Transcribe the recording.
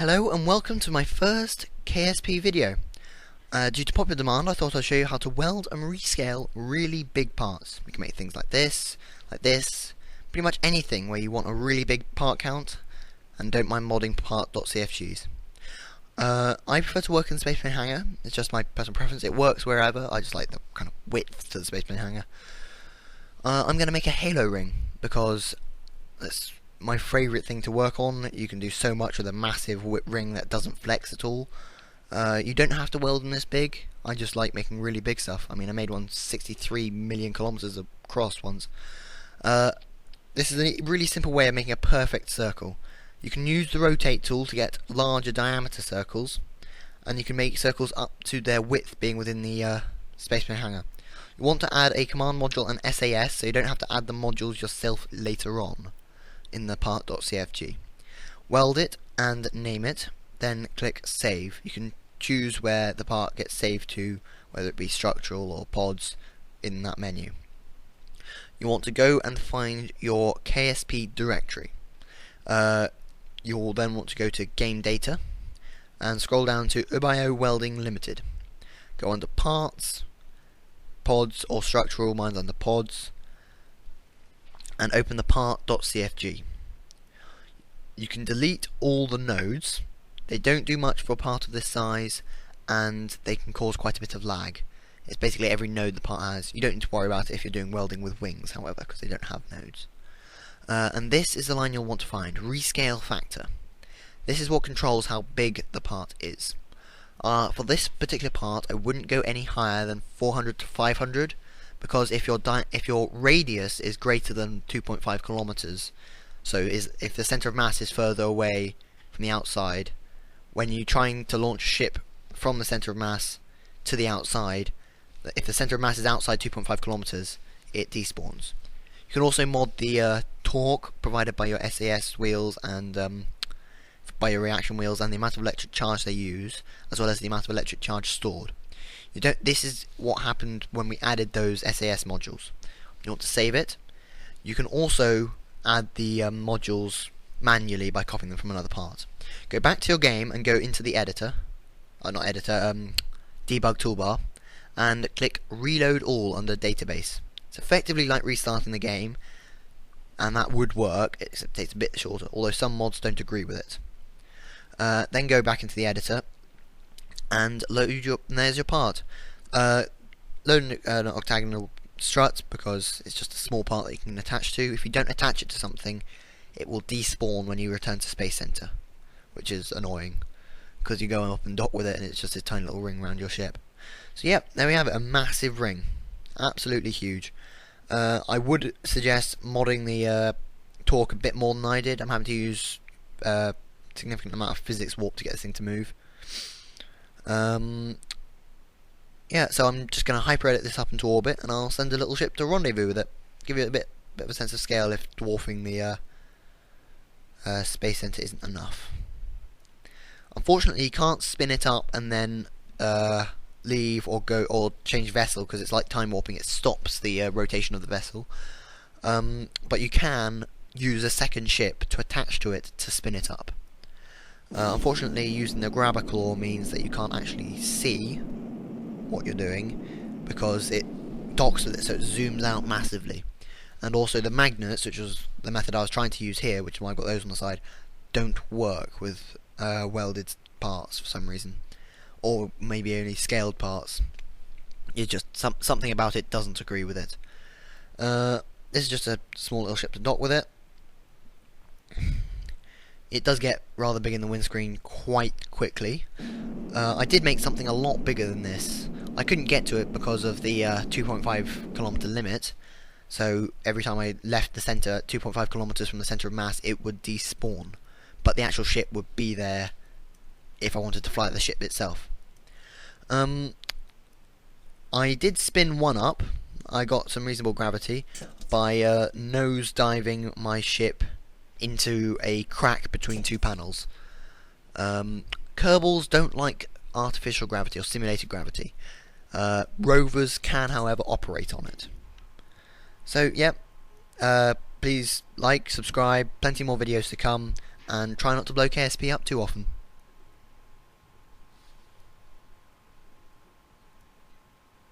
Hello and welcome to my first KSP video. Due to popular demand, I thought I'd show you how to weld and rescale really big parts. We can make things like this, pretty much anything where you want a really big part count and don't mind modding part.cfgs. I prefer to work in the spaceplane hangar. It's just my personal preference. It works wherever. I just like the kind of width to the spaceplane hangar. I'm going to make a halo ring because that's my favourite thing to work on. You can do so much with a massive whip ring that doesn't flex at all. You don't have to weld them this big. I just like making really big stuff. I mean, I made one 63 million kilometers across once. This is a really simple way of making a perfect circle. You can use the rotate tool to get larger diameter circles, and you can make circles up to their width being within the spaceplane hangar. You want to add a command module and SAS, so you don't have to add the modules yourself later on in the part.cfg. Weld it and name it, then click save. You can choose where the part gets saved to, whether it be structural or pods, in that menu. You want to go and find your KSP directory. You'll then want to go to game data and scroll down to Ubio Welding Limited. Go under parts, pods or structural, mine's under pods, and open the part.cfg. You can delete all the nodes. They don't do much for a part of this size, and they can cause quite a bit of lag. It's basically every node the part has. You don't need to worry about it if you're doing welding with wings, however, because they don't have nodes. And this is the line you'll want to find, Rescale Factor. This is what controls how big the part is. For this particular part, I wouldn't go any higher than 400 to 500, because if your radius is greater than 2.5 kilometers, so if the center of mass is further away from the outside, when you're trying to launch a ship from the center of mass to the outside, if the center of mass is outside 2.5 kilometers, it despawns. You can also mod the torque provided by your SAS wheels and by your reaction wheels and the amount of electric charge they use, as well as the amount of electric charge stored. This is what happened when we added those SAS modules. You want to save it. You can also add the modules manually by copying them from another part. Go back to your game and go into the editor, debug toolbar, and click reload all under database. It's effectively like restarting the game, and that would work, except it takes a bit shorter, although some mods don't agree with it. Then go back into the editor and and there's your part. Load an octagonal strut because it's just a small part that you can attach to. If you don't attach it to something, it will despawn when you return to Space Center, which is annoying because you go up and dock with it and it's just a tiny little ring around your ship. So yep, there we have it, a massive ring, absolutely huge. I would suggest modding the torque a bit more than I did. I'm having to use significant amount of physics warp to get this thing to move. Yeah, so I'm just going to hyper edit this up into orbit, and I'll send a little ship to rendezvous with it. Give you a bit of a sense of scale if dwarfing the space center isn't enough. Unfortunately, you can't spin it up and then leave or go or change vessel because it's like time warping. It stops the rotation of the vessel. But you can use a second ship to attach to it to spin it up. Unfortunately, using the grabber claw means that you can't actually see what you're doing because it docks with it, so it zooms out massively. And also the magnets, which was the method I was trying to use here, which is why I've got those on the side, don't work with welded parts for some reason, or maybe only scaled parts. It's just something about it doesn't agree with it. This is just a small little ship to dock with it. It does get rather big in the windscreen quite quickly. I did make something a lot bigger than this. I couldn't get to it because of the 2.5 kilometer limit, so every time I left the center 2.5 kilometers from the center of mass, it would despawn, but the actual ship would be there if I wanted to fly the ship itself. I did spin one up. I got some reasonable gravity by nose diving my ship into a crack between two panels. Kerbals don't like artificial gravity or simulated gravity. Rovers can, however, operate on it. So, yep. Please like, subscribe, plenty more videos to come, and try not to blow KSP up too often.